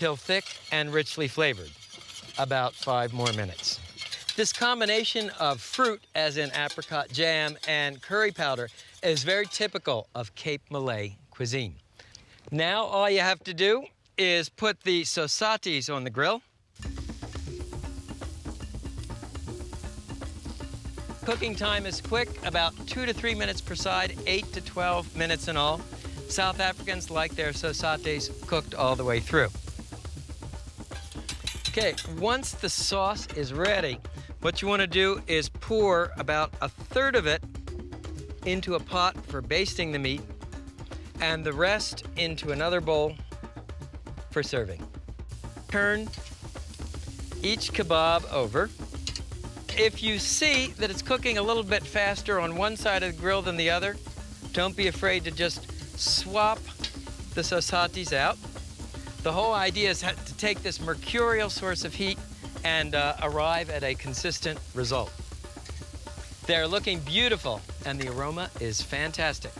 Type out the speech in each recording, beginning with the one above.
till thick and richly flavored. About 5 more minutes. This combination of fruit, as in apricot jam and curry powder, is very typical of Cape Malay cuisine. Now all you have to do is put the sausages on the grill. Cooking time is quick, about 2 to 3 minutes per side, 8 to 12 minutes in all. South Africans like their sausages cooked all the way through. Okay, once the sauce is ready, what you want to do is pour about 1/3 of it into a pot for basting the meat, and the rest into another bowl for serving. Turn each kebab over. If you see that it's cooking a little bit faster on one side of the grill than the other, don't be afraid to just swap the sausages out. The whole idea is to take this mercurial source of heat and arrive at a consistent result. They're looking beautiful, and the aroma is fantastic.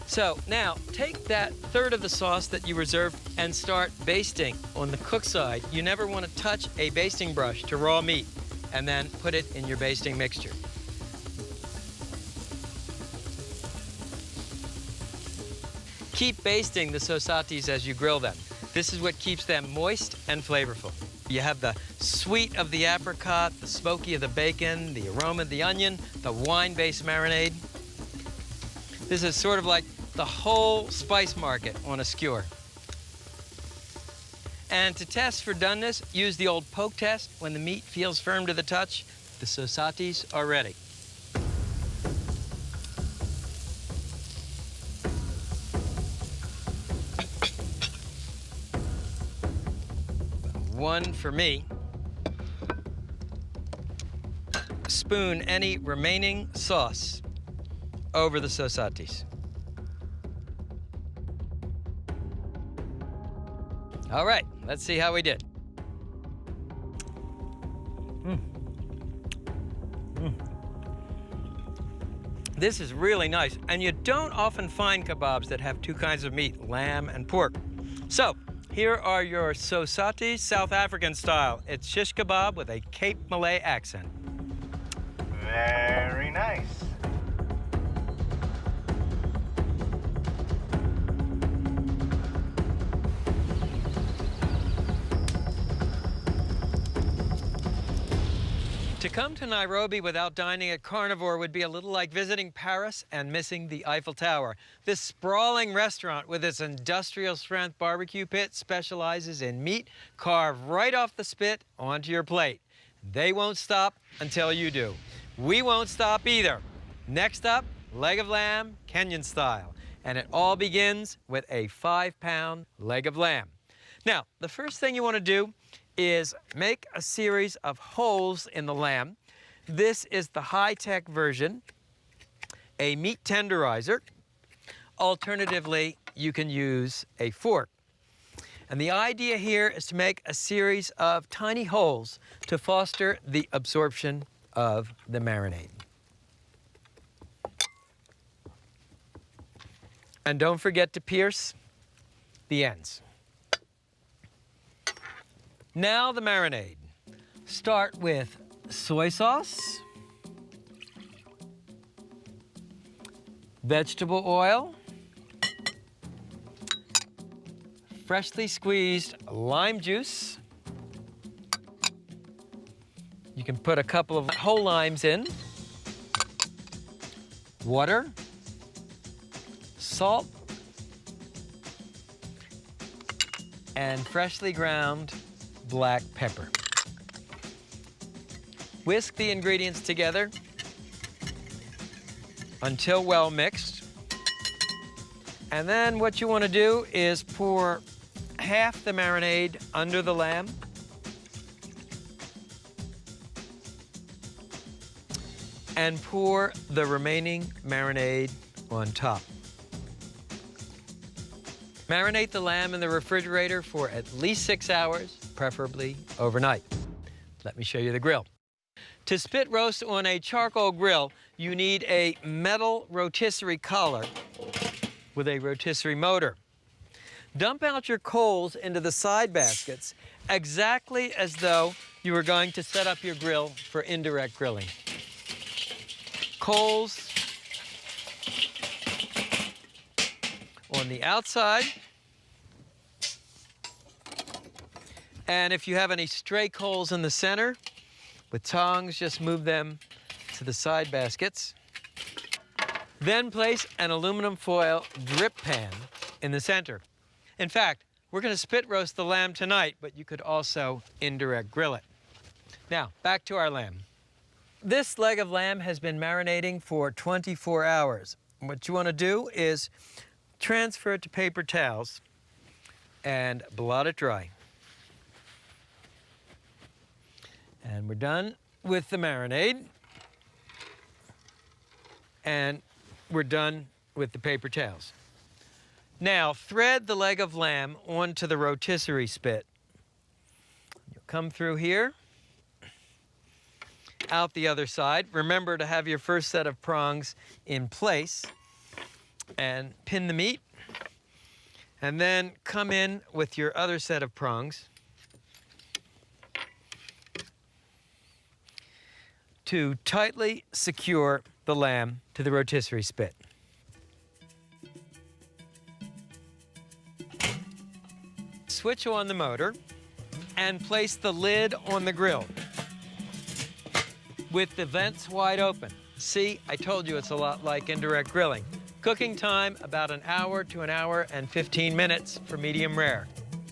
So now, take that 1/3 of the sauce that you reserved and start basting on the cooked side. You never want to touch a basting brush to raw meat, and then put it in your basting mixture. Keep basting the sausages as you grill them. This is what keeps them moist and flavorful. You have the sweet of the apricot, the smoky of the bacon, the aroma of the onion, the wine-based marinade. This is sort of like the whole spice market on a skewer. And to test for doneness, use the old poke test. When the meat feels firm to the touch, the sausages are ready. One for me. Spoon any remaining sauce over the sausages. All right, let's see how we did. This is really nice, and you don't often find kebabs that have 2 kinds of meat, lamb and pork. So, here are your sausages, South African style. It's shish kebab with a Cape Malay accent. Very nice. To come to Nairobi without dining at Carnivore would be a little like visiting Paris and missing the Eiffel Tower. This sprawling restaurant with its industrial-strength barbecue pit specializes in meat carved right off the spit onto your plate. They won't stop until you do. We won't stop either. Next up, leg of lamb, Kenyan style. And it all begins with a 5-pound leg of lamb. Now, the first thing you want to do is make a series of holes in the lamb. This is the high-tech version, a meat tenderizer. Alternatively, you can use a fork. And the idea here is to make a series of tiny holes to foster the absorption of the marinade. And don't forget to pierce the ends. Now the marinade. Start with soy sauce, vegetable oil, freshly squeezed lime juice. You can put a couple of whole limes in, water, salt, and freshly ground black pepper. Whisk the ingredients together until well mixed. And then what you want to do is pour half the marinade under the lamb. And pour the remaining marinade on top. Marinate the lamb in the refrigerator for at least 6 hours, preferably overnight. Let me show you the grill. To spit roast on a charcoal grill, you need a metal rotisserie collar with a rotisserie motor. Dump out your coals into the side baskets exactly as though you were going to set up your grill for indirect grilling. Coals on the outside. And if you have any stray coals in the center, with tongs, just move them to the side baskets. Then place an aluminum foil drip pan in the center. In fact, we're going to spit roast the lamb tonight, but you could also indirect grill it. Now, back to our lamb. This leg of lamb has been marinating for 24 hours. What you want to do is transfer it to paper towels and blot it dry. And we're done with the marinade. And we're done with the paper towels. Now, thread the leg of lamb onto the rotisserie spit. You'll come through here, out the other side. Remember to have your first set of prongs in place and pin the meat. And then come in with your other set of prongs to tightly secure the lamb to the rotisserie spit. Switch on the motor and place the lid on the grill with the vents wide open. See, I told you it's a lot like indirect grilling. Cooking time, about an hour to an hour and 15 minutes for medium rare.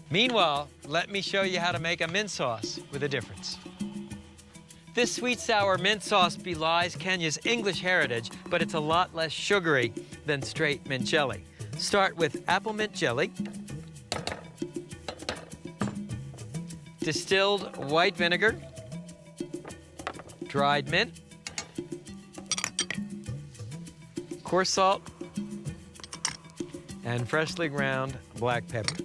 Meanwhile, let me show you how to make a mint sauce with a difference. This sweet sour mint sauce belies Kenya's English heritage, but it's a lot less sugary than straight mint jelly. Start with apple mint jelly, distilled white vinegar, dried mint, coarse salt, and freshly ground black pepper.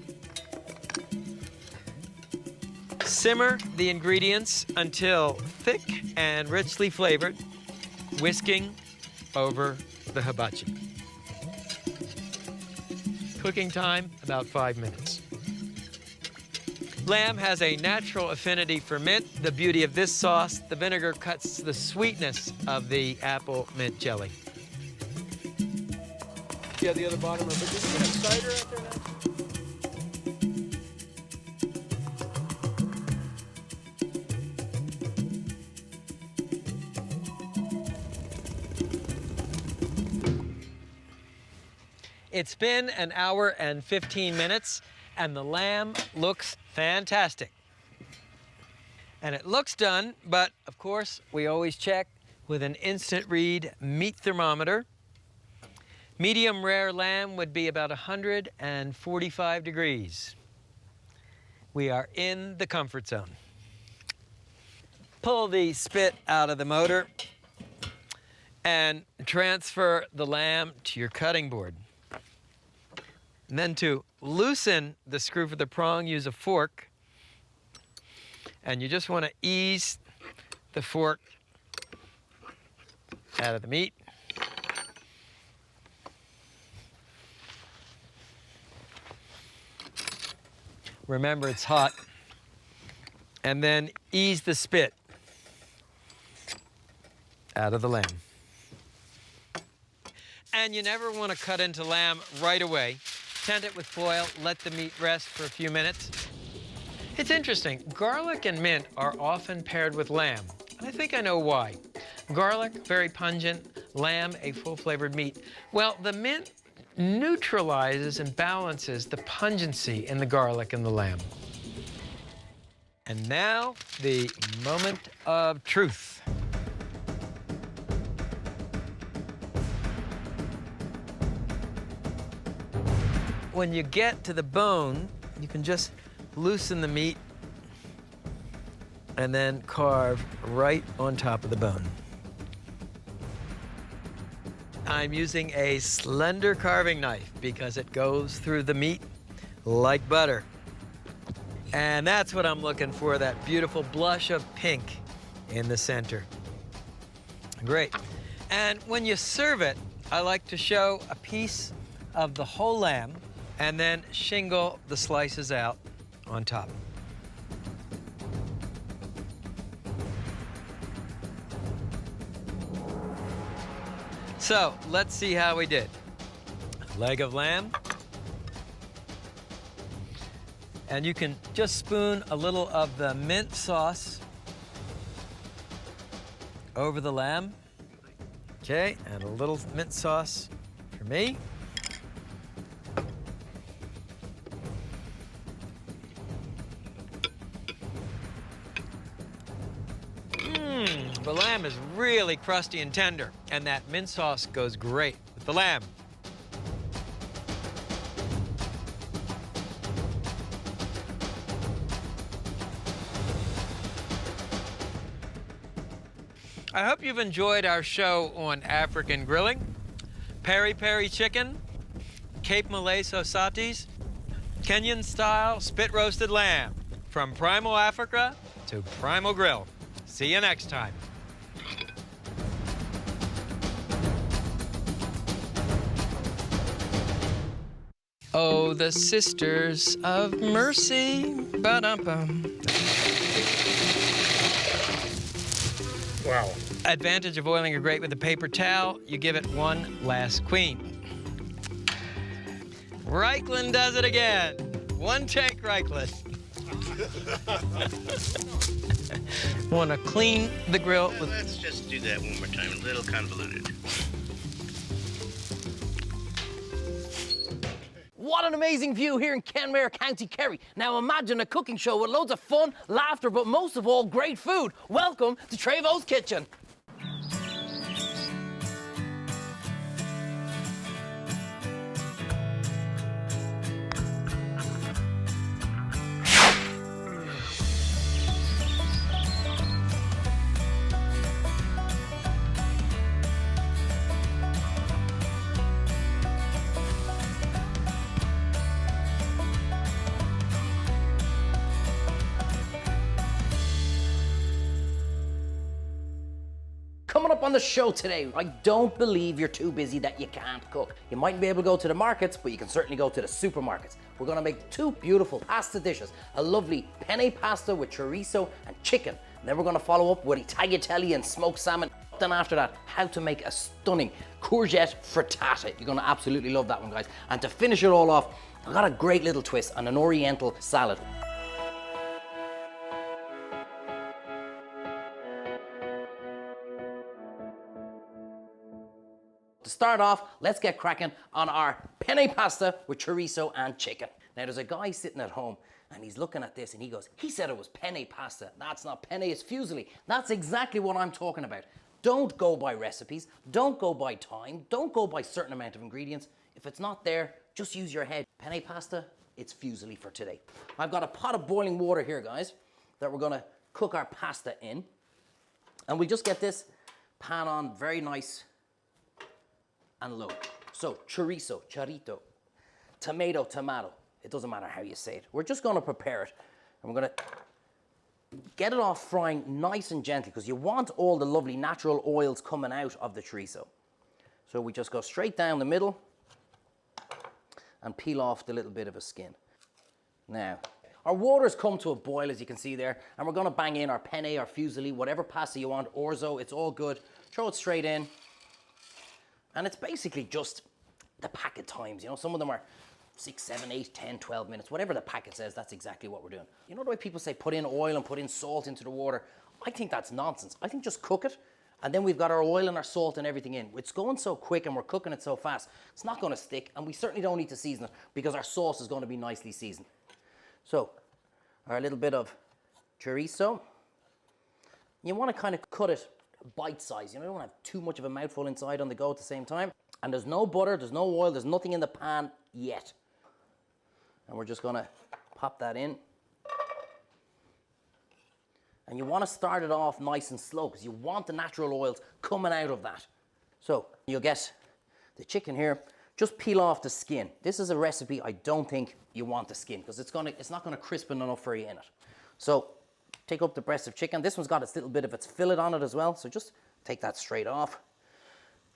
Simmer the ingredients until thick and richly flavored, whisking over the hibachi. Cooking time, about 5 minutes. Lamb has a natural affinity for mint. The beauty of this sauce, the vinegar cuts the sweetness of the apple mint jelly. Yeah, the other bottom of it. Did you get a cider out there now? It's been an hour and 15 minutes, and the lamb looks fantastic. And it looks done, but of course, we always check with an instant read meat thermometer. Medium rare lamb would be about 145 degrees. We are in the comfort zone. Pull the spit out of the motor and transfer the lamb to your cutting board. And then to loosen the screw for the prong, use a fork. And you just want to ease the fork out of the meat. Remember, it's hot. And then ease the spit out of the lamb. And you never want to cut into lamb right away. Tent it with foil, let the meat rest for a few minutes. It's interesting, garlic and mint are often paired with lamb, and I think I know why. Garlic, very pungent, lamb, a full-flavored meat. Well, the mint neutralizes and balances the pungency in the garlic and the lamb. And now, the moment of truth. When you get to the bone, you can just loosen the meat and then carve right on top of the bone. I'm using a slender carving knife because it goes through the meat like butter. And that's what I'm looking for, that beautiful blush of pink in the center. Great. And when you serve it, I like to show a piece of the whole lamb and then shingle the slices out on top. So let's see how we did. Leg of lamb. And you can just spoon a little of the mint sauce over the lamb. Okay, and a little mint sauce for me. The lamb is really crusty and tender, and that mint sauce goes great with the lamb. I hope you've enjoyed our show on African grilling, peri-peri chicken, Cape Malay sausages, Kenyan style spit roasted lamb, from primal Africa to primal grill. See you next time. Oh, the Sisters of Mercy. Ba-dum-bum. Wow. Advantage of oiling your grate with a paper towel, you give it one last queen. Reichland does it again. One take, Reichland. Want to clean the grill with... Let's just do that one more time. A little convoluted. What an amazing view here in Kenmare, County Kerry. Now imagine a cooking show with loads of fun, laughter, but most of all, great food. Welcome to Trevo's Kitchen. Coming up on the show today, I don't believe you're too busy that you can't cook. You mightn't be able to go to the markets, but you can certainly go to the supermarkets. We're gonna make two beautiful pasta dishes, a lovely penne pasta with chorizo and chicken. And then we're gonna follow up with tagliatelle and smoked salmon. Then after that, how to make a stunning courgette frittata. You're gonna absolutely love that one, guys. And to finish it all off, I've got a great little twist on an oriental salad. To start off, let's get cracking on our penne pasta with chorizo and chicken. Now there's a guy sitting at home and he's looking at this and he goes, he said it was penne pasta. That's not penne, it's fusilli. That's exactly what I'm talking about. Don't go by recipes, don't go by time, don't go by certain amount of ingredients. If it's not there, just use your head. Penne pasta, it's fusilli for today. I've got a pot of boiling water here, guys, that we're gonna cook our pasta in. And we'll just get this pan on very nice and low. So chorizo, charito, tomato, it doesn't matter how you say it. We're just gonna prepare it and we're gonna get it off frying nice and gently because you want all the lovely natural oils coming out of the chorizo. So we just go straight down the middle and peel off the little bit of a skin. Now, our water's come to a boil, as you can see there, and we're gonna bang in our penne, our fusilli, whatever pasta you want, orzo, it's all good. Throw it straight in. And it's basically just the packet times, you know, some of them are 6, 7, 8, 10, 12 minutes, whatever the packet says, that's exactly what we're doing. You know the way people say put in oil and put in salt into the water? I think that's nonsense. I think just cook it, and then we've got our oil and our salt and everything in. It's going so quick and we're cooking it so fast, it's not gonna stick, and we certainly don't need to season it because our sauce is gonna be nicely seasoned. So, our little bit of chorizo. You wanna kind of cut it bite size, you know, you don't want to have too much of a mouthful inside on the go at the same time. And there's no butter, there's no oil, there's nothing in the pan yet. And we're just gonna pop that in. And you want to start it off nice and slow because you want the natural oils coming out of that. So you'll get the chicken here, just peel off the skin. This is a recipe I don't think you want the skin because it's not gonna crispen enough for you in it. So take up the breast of chicken. This one's got its little bit of its fillet on it as well, so just take that straight off.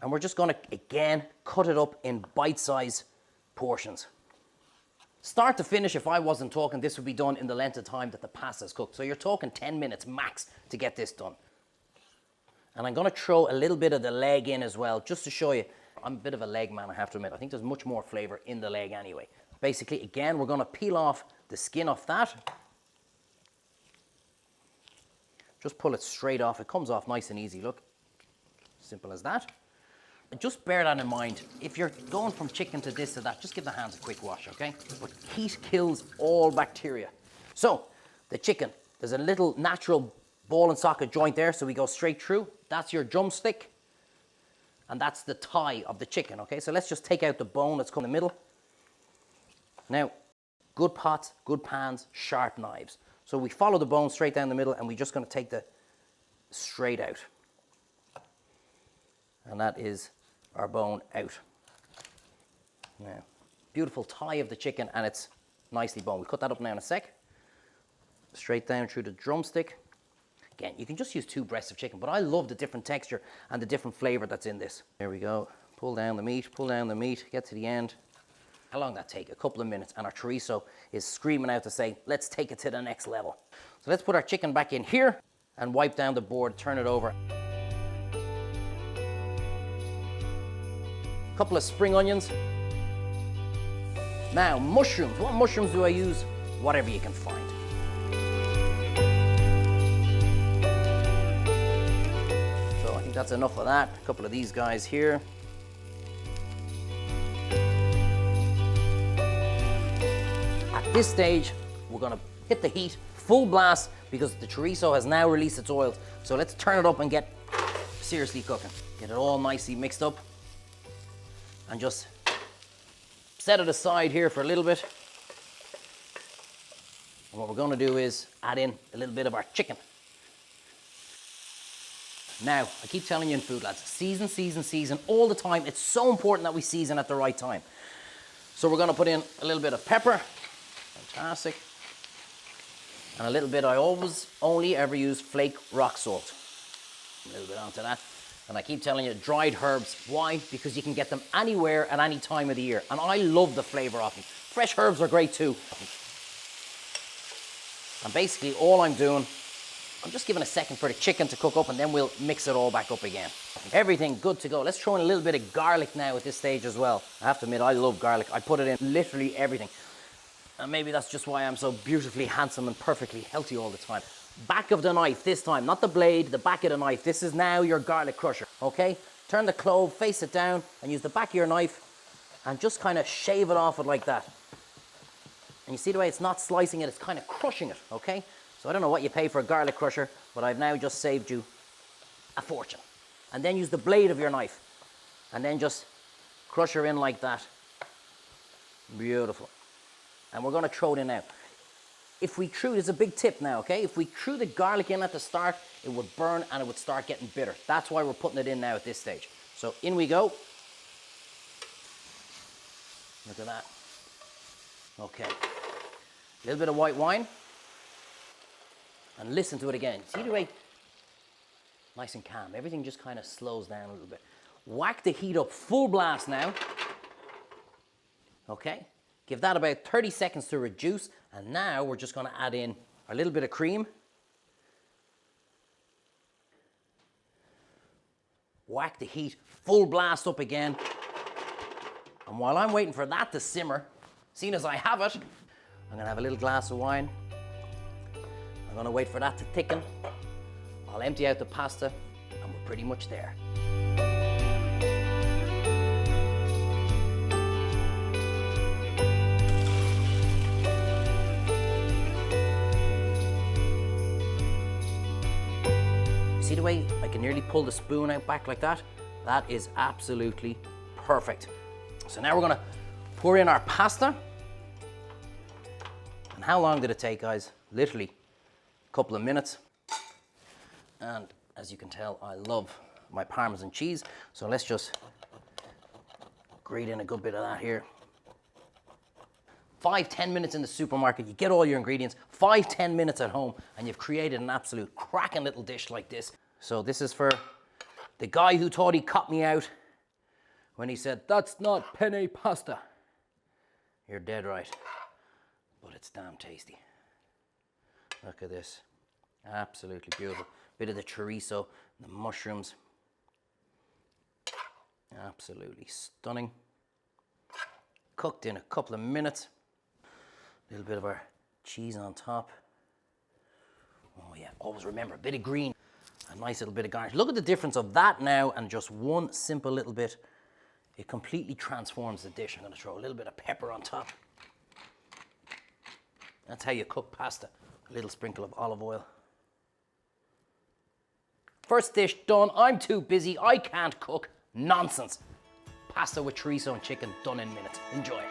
And we're just gonna, again, cut it up in bite-sized portions. Start to finish, if I wasn't talking, this would be done in the length of time that the pasta's cooked. So you're talking 10 minutes max to get this done. And I'm gonna throw a little bit of the leg in as well, just to show you. I'm a bit of a leg man, I have to admit. I think there's much more flavor in the leg anyway. Basically, again, we're gonna peel off the skin off that. Just pull it straight off. It comes off nice and easy, look. Simple as that. And just bear that in mind. If you're going from chicken to this to that, just give the hands a quick wash, okay? But heat kills all bacteria. So, the chicken, there's a little natural ball and socket joint there, so we go straight through. That's your drumstick. And that's the thigh of the chicken, okay? So let's just take out the bone that's come in the middle. Now, good pots, good pans, sharp knives. So we follow the bone straight down the middle, and we're just gonna take the straight out. And that is our bone out. Now, beautiful thigh of the chicken, and it's nicely boned. We'll cut that up now in a sec. Straight down through the drumstick. Again, you can just use 2 breasts of chicken, but I love the different texture and the different flavor that's in this. There we go. Pull down the meat, get to the end. How long that take? A couple of minutes, and our chorizo is screaming out to say, let's take it to the next level. So let's put our chicken back in here and wipe down the board, turn it over. Couple of spring onions. Now, mushrooms. What mushrooms do I use? Whatever you can find. So I think that's enough of that. A couple of these guys here. At this stage, we're gonna hit the heat, full blast, because the chorizo has now released its oils. So let's turn it up and get seriously cooking. Get it all nicely mixed up. And just set it aside here for a little bit. And what we're gonna do is add in a little bit of our chicken. Now, I keep telling you in food, lads, season, season, season, all the time. It's so important that we season at the right time. So we're gonna put in a little bit of pepper. Fantastic. And a little bit, I only ever use flake rock salt. A little bit onto that. And I keep telling you, dried herbs. Why? Because you can get them anywhere at any time of the year. And I love the flavor of them. Fresh herbs are great too. And basically all I'm doing, I'm just giving a second for the chicken to cook up, and then we'll mix it all back up again. Everything good to go. Let's throw in a little bit of garlic now at this stage as well. I have to admit, I love garlic. I put it in literally everything. And maybe that's just why I'm so beautifully handsome and perfectly healthy all the time. Back of the knife this time, not the blade, the back of the knife. This is now your garlic crusher, okay? Turn the clove, face it down, and use the back of your knife and just kind of shave it off it like that. And you see the way it's not slicing it, it's kind of crushing it, okay? So I don't know what you pay for a garlic crusher, but I've now just saved you a fortune. And then use the blade of your knife and then just crush her in like that. Beautiful. And we're gonna throw it in now. If we threw, there's a big tip now, okay? If we threw the garlic in at the start, it would burn and it would start getting bitter. That's why we're putting it in now at this stage. So in we go. Look at that. Okay. A little bit of white wine. And listen to it again. See the way? Nice and calm. Everything just kind of slows down a little bit. Whack the heat up full blast now. Okay. Give that about 30 seconds to reduce, and now we're just going to add in a little bit of cream. Whack the heat, full blast up again. And while I'm waiting for that to simmer, seeing as I have it, I'm going to have a little glass of wine. I'm going to wait for that to thicken. I'll empty out the pasta, and we're pretty much there. See the way I can nearly pull the spoon out back like that? That is absolutely perfect. So now we're gonna pour in our pasta. And how long did it take, guys? Literally a couple of minutes. And as you can tell, I love my Parmesan cheese. So let's just grate in a good bit of that here. 5-10 minutes in the supermarket, you get all your ingredients. 5-10 minutes at home, and you've created an absolute cracking little dish like this. So this is for the guy who thought he caught me out when he said, "That's not penne pasta." You're dead right. it's damn tasty. Look at this. Absolutely beautiful. Bit of the chorizo, the mushrooms. Absolutely stunning. Cooked in a couple of minutes. A little bit of our cheese on top. Oh yeah, always remember, a bit of green, a nice little bit of garnish. Look at the difference of that now and just one simple little bit. It completely transforms the dish. I'm gonna throw a little bit of pepper on top. That's how you cook pasta. A little sprinkle of olive oil. First dish done. I'm too busy, I can't cook. Nonsense. Pasta with chorizo and chicken done in minutes. Enjoy.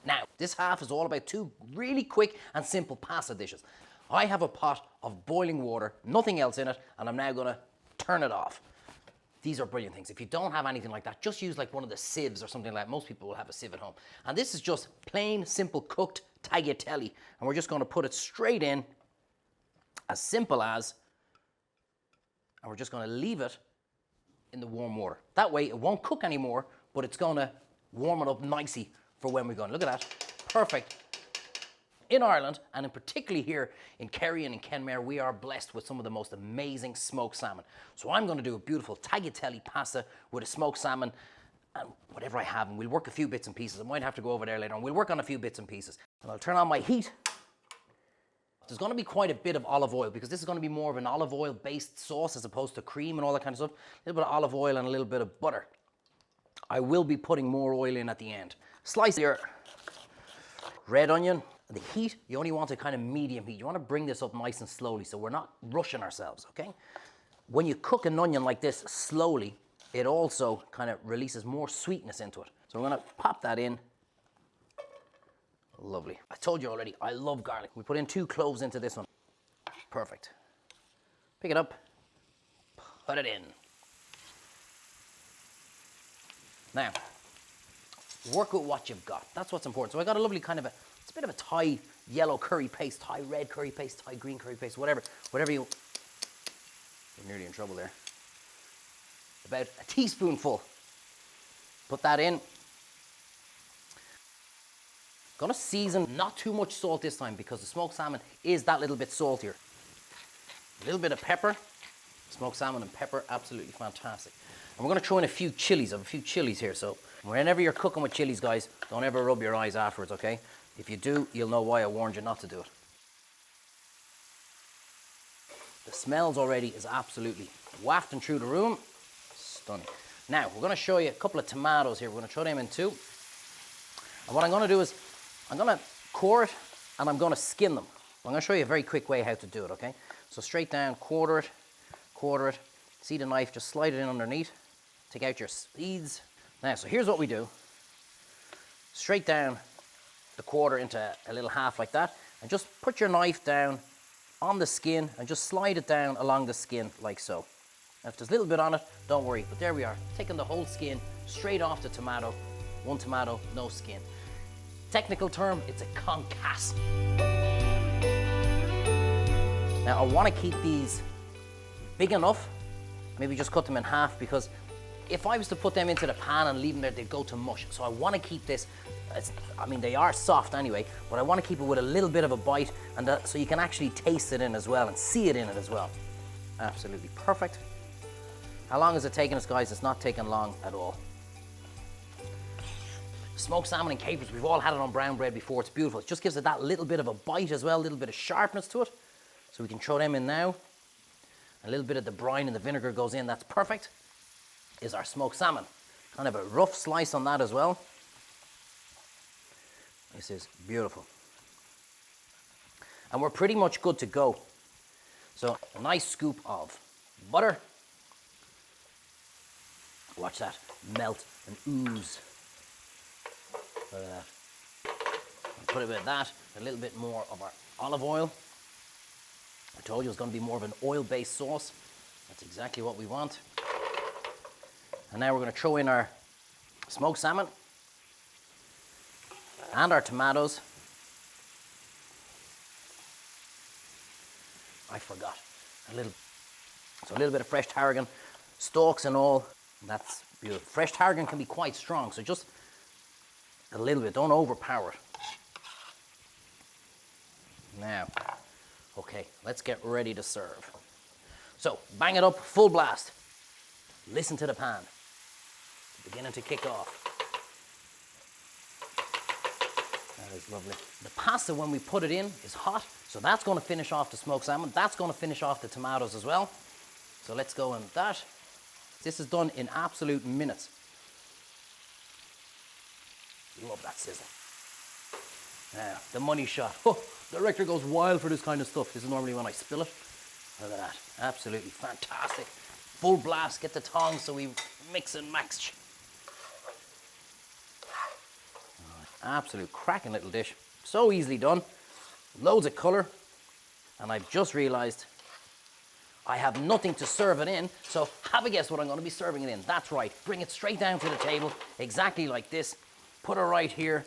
Now, this half is all about two really quick and simple pasta dishes. I have a pot of boiling water, nothing else in it, and I'm now gonna turn it off. These are brilliant things. If you don't have anything like that, just use like one of the sieves or something like that. Most people will have a sieve at home. And this is just plain, simple cooked tagliatelle. And we're just gonna put it straight in, as simple as, and we're just gonna leave it in the warm water. That way it won't cook anymore, but it's gonna warm it up nicely for when we're going. Look at that, perfect. In Ireland, and in particularly here in Kerry and in Kenmare, we are blessed with some of the most amazing smoked salmon. So I'm going to do a beautiful tagliatelle pasta with a smoked salmon and whatever I have, and we'll work a few bits and pieces. I might have to go over there later on. We'll work on a few bits and pieces. And I'll turn on my heat. There's going to be quite a bit of olive oil because this is going to be more of an olive oil based sauce as opposed to cream and all that kind of stuff. A little bit of olive oil and a little bit of butter. I will be putting more oil in at the end. Slice your red onion. The heat, you only want a kind of medium heat. You want to bring this up nice and slowly so we're not rushing ourselves, okay? When you cook an onion like this slowly, it also kind of releases more sweetness into it. So we're going to pop that in. Lovely. I told you already, I love garlic. We put in 2 cloves into this one. Perfect. Pick it up, put it in. Now, work with what you've got. That's what's important. So I got a lovely kind of it's a bit of a Thai yellow curry paste, Thai red curry paste, Thai green curry paste, whatever you, you're nearly in trouble there. About a teaspoonful. Put that in. Gonna season, not too much salt this time because the smoked salmon is that little bit saltier. A little bit of pepper. Smoked salmon and pepper, absolutely fantastic. And we're gonna throw in a few chilies. I have a few chilies here, so whenever you're cooking with chilies, guys, don't ever rub your eyes afterwards, okay? If you do, you'll know why I warned you not to do it. The smells already is absolutely wafting through the room. Stunning. Now, we're gonna show you a couple of tomatoes here. We're gonna throw them in too. And what I'm gonna do is, I'm gonna core it and I'm gonna skin them. I'm gonna show you a very quick way how to do it, okay? So straight down, quarter it. See the knife, just slide it in underneath. Take out your seeds. Now, so here's what we do. Straight down the quarter into a little half like that, and just put your knife down on the skin and just slide it down along the skin like so. And if there's a little bit on it, don't worry, but there we are, taking the whole skin straight off the tomato. One tomato, no skin. Technical term, it's a concasse. Now I want to keep these big enough, maybe just cut them in half, because if I was to put them into the pan and leave them there, they'd go to mush. So I want to keep this, I mean, they are soft anyway, but I want to keep it with a little bit of a bite, and so you can actually taste it in as well and see it in it as well. Absolutely perfect. How long is it taking us, guys? It's not taking long at all. Smoked salmon and capers, we've all had it on brown bread before. It's beautiful. It just gives it that little bit of a bite as well, a little bit of sharpness to it. So we can throw them in now. A little bit of the brine and the vinegar goes in, that's perfect. Is our smoked salmon. Kind of a rough slice on that as well. This is beautiful. And we're pretty much good to go. So a nice scoop of butter. Watch that melt and ooze. Look at that. Put a bit of that, a little bit more of our olive oil. I told you it was going to be more of an oil-based sauce. That's exactly what we want. And now we're going to throw in our smoked salmon and our tomatoes. I forgot. a little bit of fresh tarragon, stalks and all. That's beautiful. Fresh tarragon can be quite strong, so just a little bit, don't overpower it. Now, okay, let's get ready to serve. So, bang it up, full blast. Listen to the pan. It's beginning to kick off. That is lovely. The pasta, when we put it in, is hot, so that's going to finish off the smoked salmon. That's going to finish off the tomatoes as well. So let's go in that. This is done in absolute minutes. Love that sizzle. Now, the money shot. Oh, the director goes wild for this kind of stuff. This is normally when I spill it. Look at that. Absolutely fantastic. Full blast. Get the tongs so we mix and match. Absolute cracking little dish. So easily done. Loads of colour. And I've just realised I have nothing to serve it in. So have a guess what I'm going to be serving it in. That's right. Bring it straight down to the table. Exactly like this. Put it right here.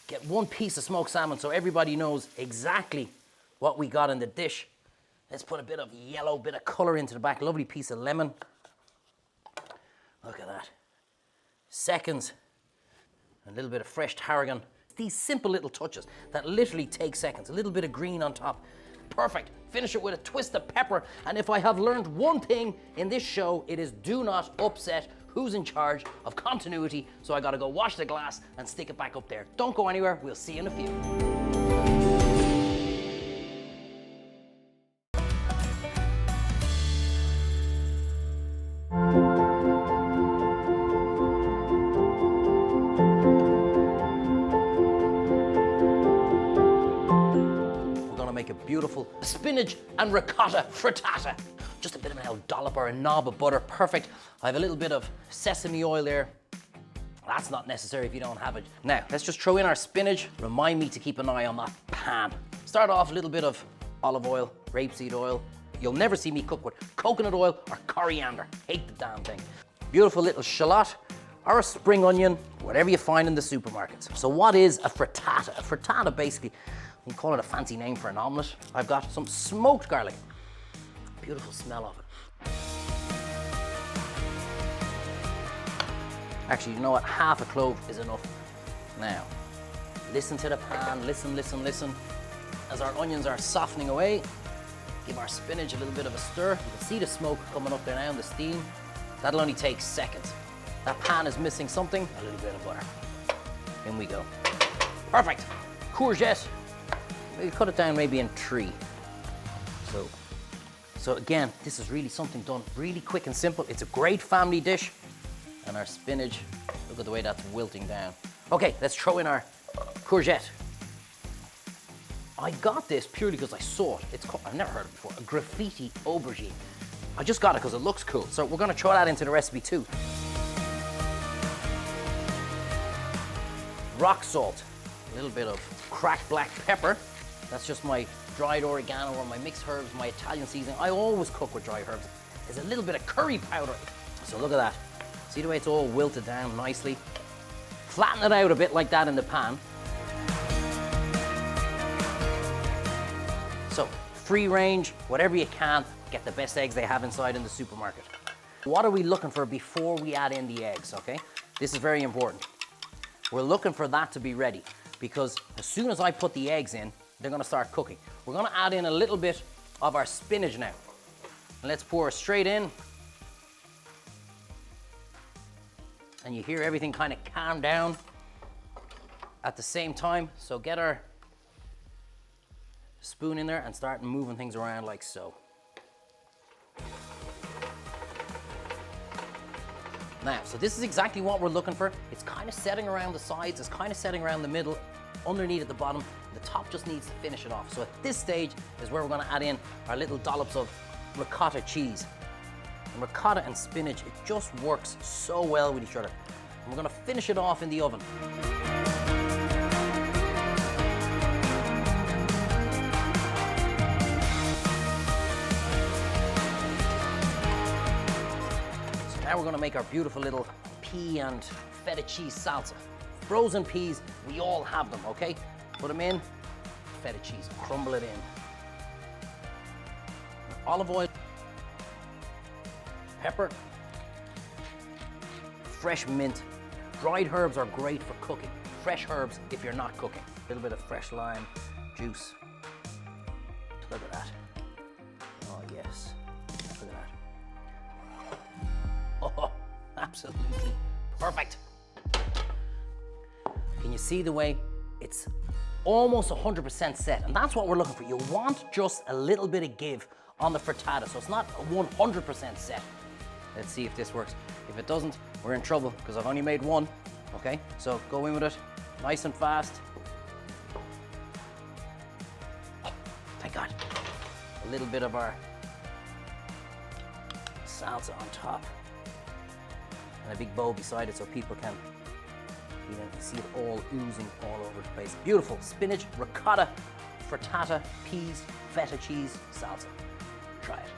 Get one piece of smoked salmon so everybody knows exactly what we got in the dish. Let's put a bit of yellow, bit of colour into the back. Lovely piece of lemon. Look at that. Seconds. A little bit of fresh tarragon. These simple little touches that literally take seconds. A little bit of green on top. Perfect. Finish it with a twist of pepper. And if I have learned one thing in this show, it is do not upset who's in charge of continuity. So I gotta go wash the glass and stick it back up there. Don't go anywhere. We'll see you in a few. Beautiful spinach and ricotta frittata. Just a bit of an old dollop or a knob of butter, perfect. I have a little bit of sesame oil there. That's not necessary if you don't have it. Now, let's just throw in our spinach. Remind me to keep an eye on that pan. Start off a little bit of olive oil, rapeseed oil. You'll never see me cook with coconut oil or coriander. Hate the damn thing. Beautiful little shallot or a spring onion, whatever you find in the supermarkets. So what is a frittata? A frittata basically, you can call it a fancy name for an omelette. I've got some smoked garlic. Beautiful smell of it. Actually, you know what? Half a clove is enough. Now, listen to the pan, listen, listen, listen. As our onions are softening away, give our spinach a little bit of a stir. You can see the smoke coming up there now and the steam. That'll only take seconds. That pan is missing something, a little bit of butter. In we go. Perfect. Courgette. We'll cut it down maybe in 3. So again, this is really something done really quick and simple. It's a great family dish. And our spinach, look at the way that's wilting down. Okay, let's throw in our courgette. I got this purely because I saw it. It's called, I've never heard of it before, a graffiti aubergine. I just got it because it looks cool. So we're gonna throw that into the recipe too. Rock salt, a little bit of cracked black pepper. That's just my dried oregano or my mixed herbs, my Italian seasoning. I always cook with dry herbs. There's a little bit of curry powder. So look at that. See the way it's all wilted down nicely? Flatten it out a bit like that in the pan. So free range, whatever you can, get the best eggs they have inside in the supermarket. What are we looking for before we add in the eggs, okay? This is very important. We're looking for that to be ready because as soon as I put the eggs in, they're gonna start cooking. We're gonna add in a little bit of our spinach now. And let's pour straight in. And you hear everything kind of calm down at the same time. So get our spoon in there and start moving things around like so. Now, so this is exactly what we're looking for. It's kind of setting around the sides, it's kind of setting around the middle, underneath at the bottom. The top just needs to finish it off. So at this stage is where we're gonna add in our little dollops of ricotta cheese. And ricotta and spinach, it just works so well with each other. And we're gonna finish it off in the oven. Now we're gonna make our beautiful little pea and feta cheese salsa. Frozen peas, we all have them, okay? Put them in, feta cheese, crumble it in. olive oil, pepper, fresh mint. Dried herbs are great for cooking. Fresh herbs if you're not cooking. A little bit of fresh lime juice. Look at that. Oh yes, look at that. Oh, absolutely perfect. Can you see the way it's almost 100% set? And that's what we're looking for. You want just a little bit of give on the frittata, so it's not 100% set. Let's see if this works. If it doesn't, we're in trouble because I've only made one. Okay, so go in with it, nice and fast. Thank God. A little bit of our salsa on top. And a big bowl beside it so people can, you see it all oozing all over the place. Beautiful spinach, ricotta, frittata, peas, feta cheese, salsa. Try it.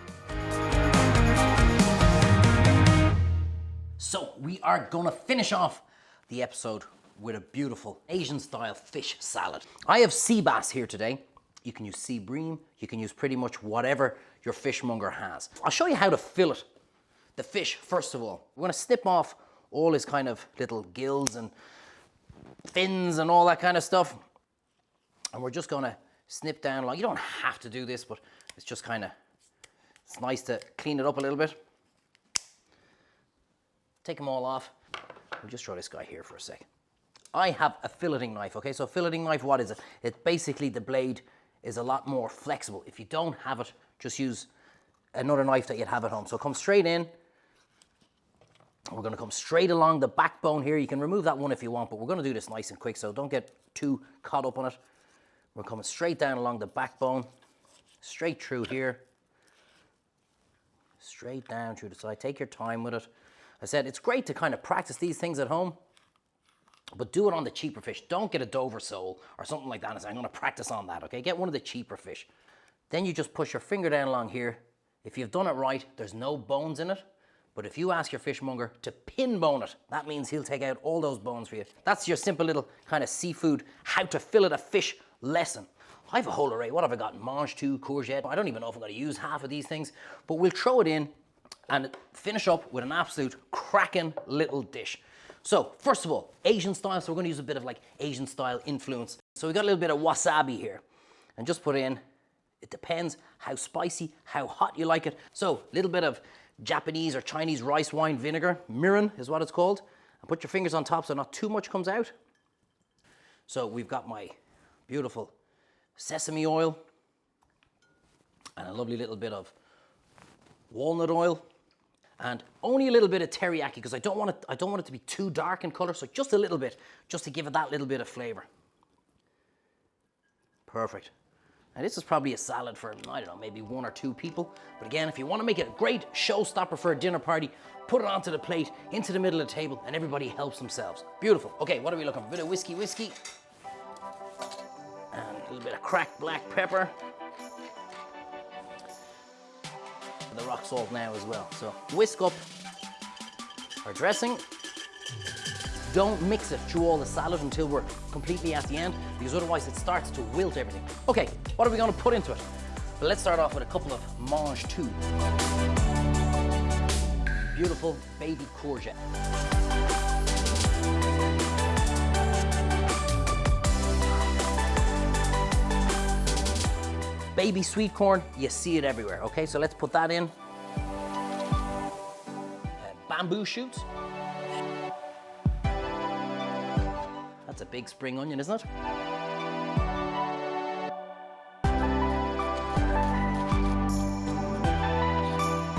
So we are gonna finish off the episode with a beautiful Asian style fish salad. I have sea bass here today. You can use sea bream, you can use pretty much whatever your fishmonger has. I'll show you how to fillet the fish first of all. We're gonna snip off all his kind of little gills and fins and all that kind of stuff. And we're just gonna snip down along. You don't have to do this, but it's just kind of, it's nice to clean it up a little bit. Take them all off. We'll just throw this guy here for a sec. I have a filleting knife, okay? So a filleting knife, what is it? It's basically the blade is a lot more flexible. If you don't have it, just use another knife that you'd have at home. So come straight in. We're gonna come straight along the backbone here. You can remove that one if you want, but we're gonna do this nice and quick, so don't get too caught up on it. We're coming straight down along the backbone, straight through here, straight down through the side. Take your time with it. I said it's great to kind of practice these things at home, but do it on the cheaper fish. Don't get a Dover sole or something like that and say, I'm gonna practice on that, okay? Get one of the cheaper fish. Then you just push your finger down along here. If you've done it right, there's no bones in it. But if you ask your fishmonger to pin bone it, that means he'll take out all those bones for you. That's your simple little kind of seafood, how to fillet a fish lesson. I have a whole array. What have I got? Mange tout, courgette. I don't even know if I'm gonna use half of these things, but we'll throw it in and finish up with an absolute cracking little dish. So first of all, Asian style. So we're gonna use a bit of like Asian style influence. So we got a little bit of wasabi here and just put in, it depends how spicy, how hot you like it. So a little bit of Japanese or Chinese rice wine vinegar, mirin is what it's called. And put your fingers on top so not too much comes out. So we've got my beautiful sesame oil and a lovely little bit of walnut oil and only a little bit of teriyaki because I don't want it to be too dark in color, so just a little bit, just to give it that little bit of flavor. Perfect. Now this is probably a salad for, I don't know, maybe 1 or 2 people. But again, if you want to make it a great showstopper for a dinner party, put it onto the plate, into the middle of the table, and everybody helps themselves. Beautiful. Okay, what are we looking for? A bit of whiskey. And a little bit of cracked black pepper. And the rock salt now as well. So whisk up our dressing. Don't mix it through all the salad until we're completely at the end, because otherwise it starts to wilt everything. Okay, what are we gonna put into it? Well, let's start off with a couple of mange tout. Beautiful baby courgette. Baby sweet corn, you see it everywhere, okay? So let's put that in. Bamboo shoots. That's a big spring onion, isn't it?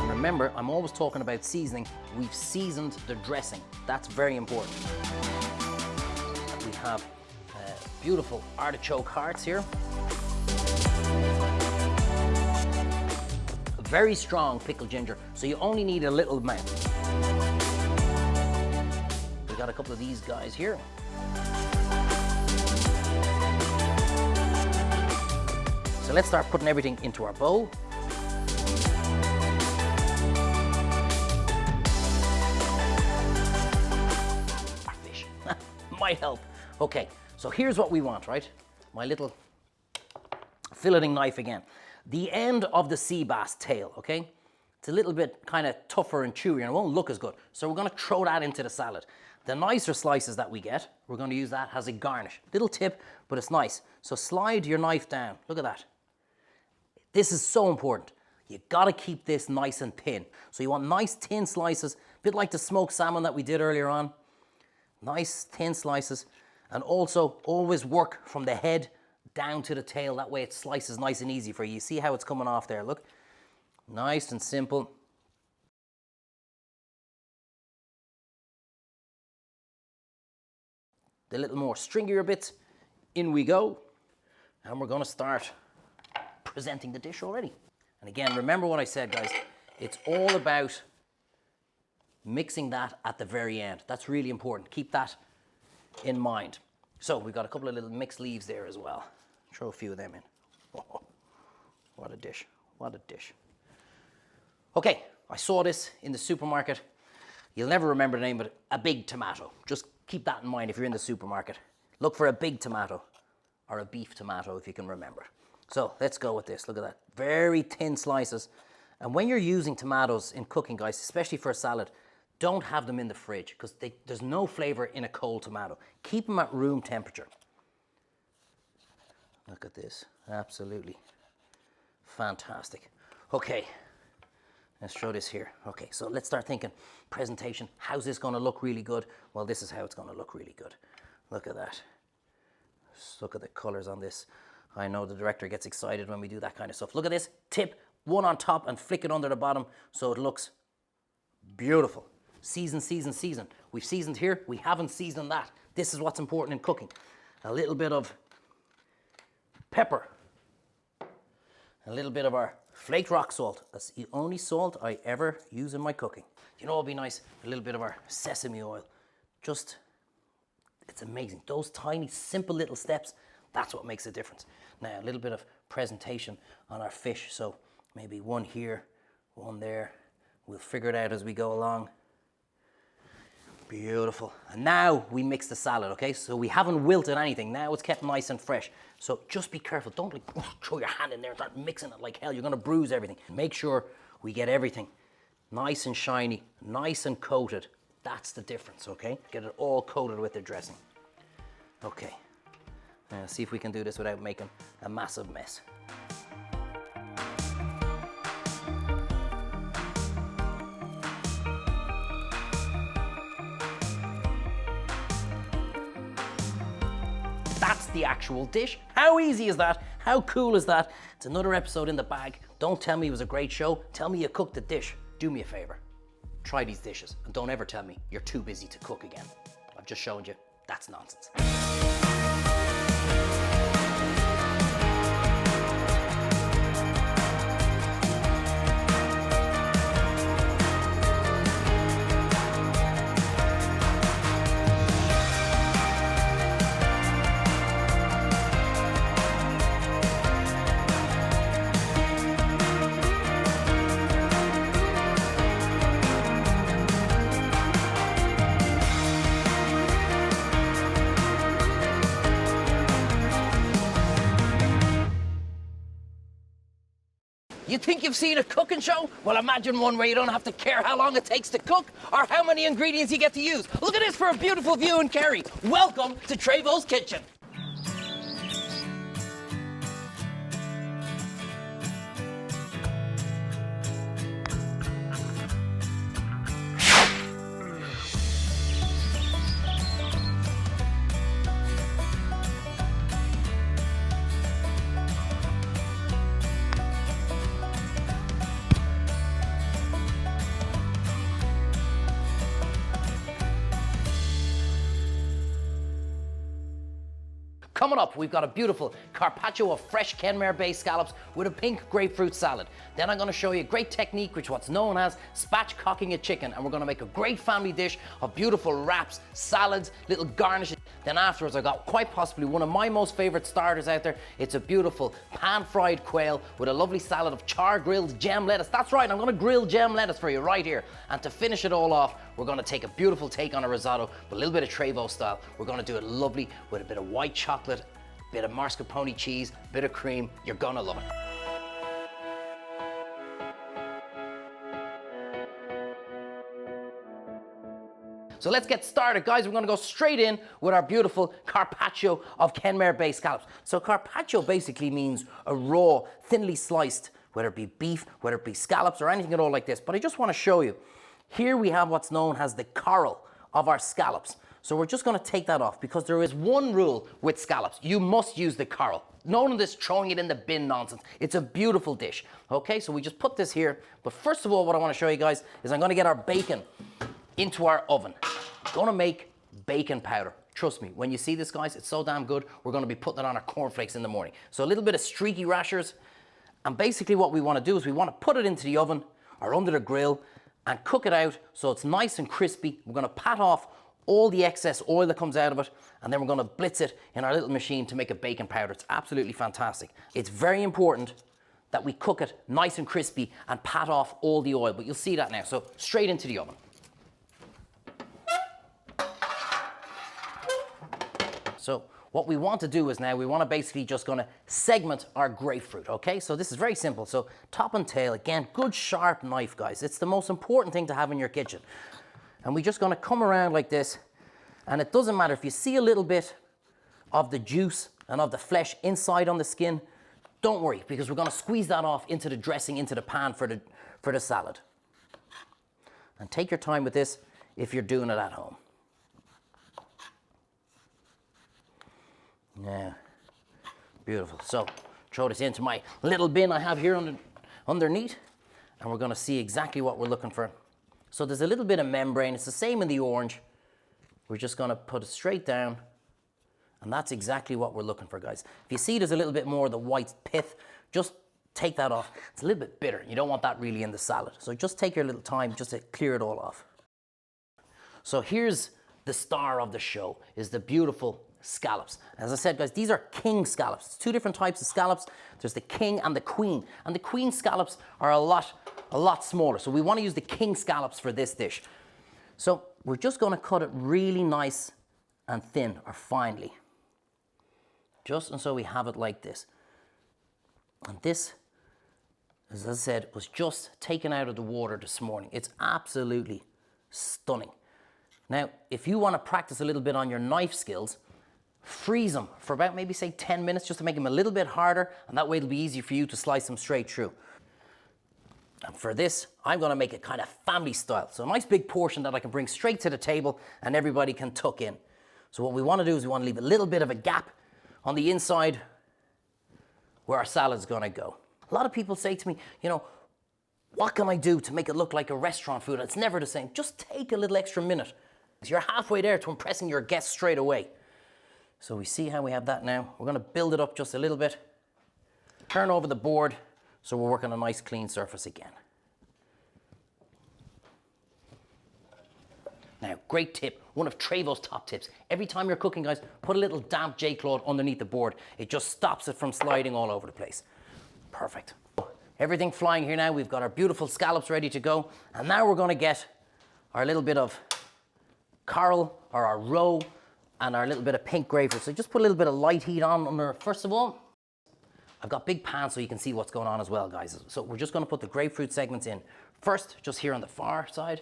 Remember, I'm always talking about seasoning. We've seasoned the dressing. That's very important. We have beautiful artichoke hearts here. Very strong pickled ginger, so you only need a little amount. We got a couple of these guys here. So let's start putting everything into our bowl. Our fish might help. Okay, so here's what we want, right? My little filleting knife again. the end of the sea bass tail, okay? It's a little bit kind of tougher and chewier and it won't look as good. So we're gonna throw that into the salad. The nicer slices that we get, we're gonna use that as a garnish. Little tip, but it's nice. So slide your knife down, look at that. This is so important. You gotta keep this nice and thin. So you want nice thin slices, a bit like the smoked salmon that we did earlier on. Nice thin slices. And also always work from the head down to the tail. That way it slices nice and easy for you. You see how it's coming off there, look. Nice and simple. The little more stringier bits, in we go. And we're gonna start presenting the dish already. And again, remember what I said, guys. It's all about mixing that at the very end. That's really important. Keep that in mind. So we've got a couple of little mixed leaves there as well. Throw a few of them in. Oh, what a dish, what a dish. Okay, I saw this in the supermarket. You'll never remember the name, but a big tomato. Just keep that in mind if you're in the supermarket. Look for a big tomato or a beef tomato if you can remember. So let's go with this. Look at that. Very thin slices. And when you're using tomatoes in cooking, guys, especially for a salad, don't have them in the fridge because there's no flavor in a cold tomato. Keep them at room temperature. Look at this. Absolutely fantastic. Okay. Let's throw this here. Okay, so let's start thinking presentation. How's this going to look really good? Well, this is how it's going to look really good. Look at that. Just look at the colors on this. I know the director gets excited when we do that kind of stuff. Look at this. Tip one on top and flick it under the bottom so it looks beautiful. Season, season, season. We've seasoned here. We haven't seasoned that. This is what's important in cooking. A little bit of pepper. A little bit of our flaked rock salt. That's the only salt I ever use in my cooking. You know what would be nice? A little bit of our sesame oil. Just, it's amazing. Those tiny, simple little steps, that's what makes a difference. Now, a little bit of presentation on our fish. So maybe one here, one there. We'll figure it out as we go along. Beautiful. And now we mix the salad, okay? So we haven't wilted anything. Now it's kept nice and fresh. So just be careful. Don't like throw your hand in there and start mixing it like hell. You're gonna bruise everything. Make sure we get everything nice and shiny, nice and coated. That's the difference, okay? Get it all coated with the dressing. Okay. Now see if we can do this without making a massive mess. That's the actual dish. How easy is that? How cool is that? It's another episode in the bag. Don't tell me it was a great show. Tell me you cooked the dish. Do me a favor. Try these dishes and don't ever tell me you're too busy to cook again. I've just shown you that's nonsense. You think you've seen a cooking show? Well, imagine one where you don't have to care how long it takes to cook or how many ingredients you get to use. Look at this for a beautiful view in Kerry. Welcome to Trevo's Kitchen. Coming up, we've got a beautiful carpaccio of fresh Kenmare-based scallops with a pink grapefruit salad. Then I'm going to show you a great technique, which is what's known as spatchcocking a chicken, and we're going to make a great family dish of beautiful wraps, salads, little garnishes. Then afterwards, I got quite possibly one of my most favorite starters out there. It's a beautiful pan-fried quail with a lovely salad of char-grilled gem lettuce. That's right, I'm going to grill gem lettuce for you right here. And to finish it all off, we're going to take a beautiful take on a risotto with a little bit of Trevo style. We're going to do it lovely with a bit of white chocolate, a bit of mascarpone cheese, a bit of cream. You're going to love it. So let's get started, guys. We're gonna go straight in with our beautiful carpaccio of Kenmare-based scallops. So carpaccio basically means a raw, thinly sliced, whether it be beef, whether it be scallops or anything at all like this. But I just wanna show you, here we have what's known as the coral of our scallops. So we're just gonna take that off because there is one rule with scallops. You must use the coral. None of this throwing it in the bin nonsense. It's a beautiful dish. Okay, so we just put this here. But first of all, what I wanna show you guys is I'm gonna get our bacon into our oven. I'm gonna make bacon powder. Trust me, when you see this, guys, it's so damn good. We're gonna be putting it on our cornflakes in the morning. So a little bit of streaky rashers. And basically what we wanna do is we wanna put it into the oven or under the grill and cook it out so it's nice and crispy. We're gonna pat off all the excess oil that comes out of it, and then we're gonna blitz it in our little machine to make a bacon powder. It's absolutely fantastic. It's very important that we cook it nice and crispy and pat off all the oil, but you'll see that now. So straight into the oven. So what we want to do is now we want to basically just going to segment our grapefruit, okay? So this is very simple. So top and tail, again, good sharp knife, guys. It's the most important thing to have in your kitchen. And we're just going to come around like this, and it doesn't matter if you see a little bit of the juice and of the flesh inside on the skin, don't worry, because we're going to squeeze that off into the dressing, into the pan for the salad. And take your time with this if you're doing it at home. Yeah, beautiful. So throw this into my little bin I have here underneath, and we're going to see exactly what we're looking for. So there's a little bit of membrane. It's the same in the orange. We're just going to put it straight down, and that's exactly what we're looking for, guys. If you see there's a little bit more of the white pith, just take that off. It's a little bit bitter. You don't want that really in the salad. So just take your little time just to clear it all off. So here's the star of the show, is the beautiful scallops. As I said, guys, these are king scallops. It's two different types of scallops. There's the king and the queen. And the queen scallops are a lot smaller. So we want to use the king scallops for this dish. So we're just going to cut it really nice and thin or finely. Just and so we have it like this. And this, as I said, was just taken out of the water this morning. It's absolutely stunning. Now, if you want to practice a little bit on your knife skills, freeze them for about maybe say 10 minutes just to make them a little bit harder, and that way it'll be easier for you to slice them straight through. And for this, I'm gonna make it kind of family style. So a nice big portion that I can bring straight to the table and everybody can tuck in. So what we wanna do is we wanna leave a little bit of a gap on the inside where our salad's gonna go. A lot of people say to me, you know, what can I do to make it look like a restaurant food? It's never the same. Just take a little extra minute. You're halfway there to impressing your guests straight away. So we see how we have that now. We're gonna build it up just a little bit. Turn over the board so we're working a nice clean surface again. Now, great tip, one of Trevo's top tips. Every time you're cooking, guys, put a little damp J-cloth underneath the board. It just stops it from sliding all over the place. Perfect. Everything flying here now. We've got our beautiful scallops ready to go. And now we're gonna get our little bit of coral or our roe and our little bit of pink grapefruit. So just put a little bit of light heat on under. First of all, I've got big pans so you can see what's going on as well, guys. So we're just gonna put the grapefruit segments in. First, just here on the far side.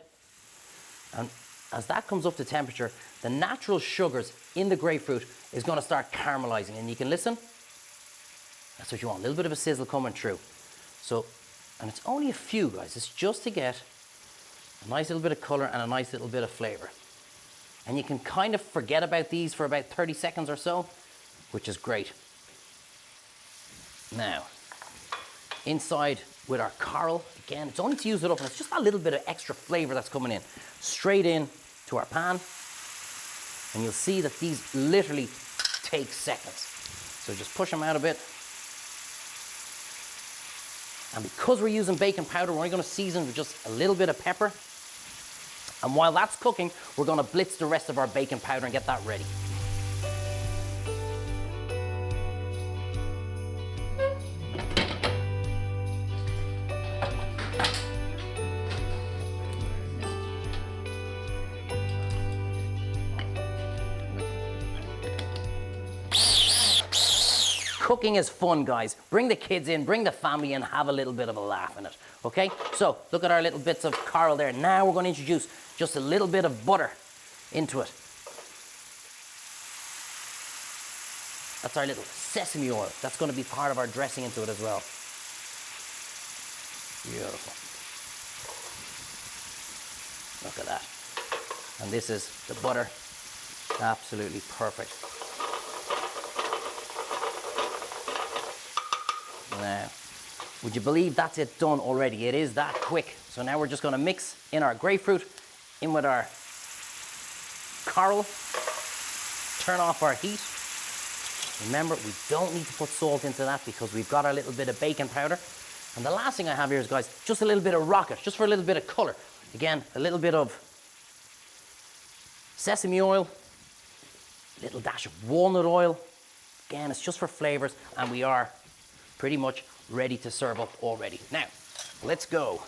And as that comes up to temperature, the natural sugars in the grapefruit is gonna start caramelizing. And you can listen, that's what you want, a little bit of a sizzle coming through. So, and it's only a few, guys. It's just to get a nice little bit of color and a nice little bit of flavor. And you can kind of forget about these for about 30 seconds or so, which is great. Now, inside with our coral, again, it's only to use it up, and it's just a little bit of extra flavor that's coming in. Straight in to our pan, and you'll see that these literally take seconds. So just push them out a bit. And because we're using bacon powder, we're only gonna season with just a little bit of pepper. And while that's cooking, we're gonna blitz the rest of our bacon powder and get that ready. Cooking is fun, guys. Bring the kids in, bring the family in, have a little bit of a laugh in it, okay? So, look at our little bits of coral there. Now we're gonna introduce just a little bit of butter into it. That's our little sesame oil. That's going to be part of our dressing into it as well. Beautiful. Look at that. And this is the butter. Absolutely perfect. Now, would you believe that's it done already? It is that quick. So now we're just going to mix in our grapefruit, in with our coral, turn off our heat. Remember, we don't need to put salt into that because we've got our little bit of baking powder. And the last thing I have here is, guys, just a little bit of rocket, just for a little bit of color. Again, a little bit of sesame oil, a little dash of walnut oil. Again, it's just for flavors, and we are pretty much ready to serve up already. Now, let's go.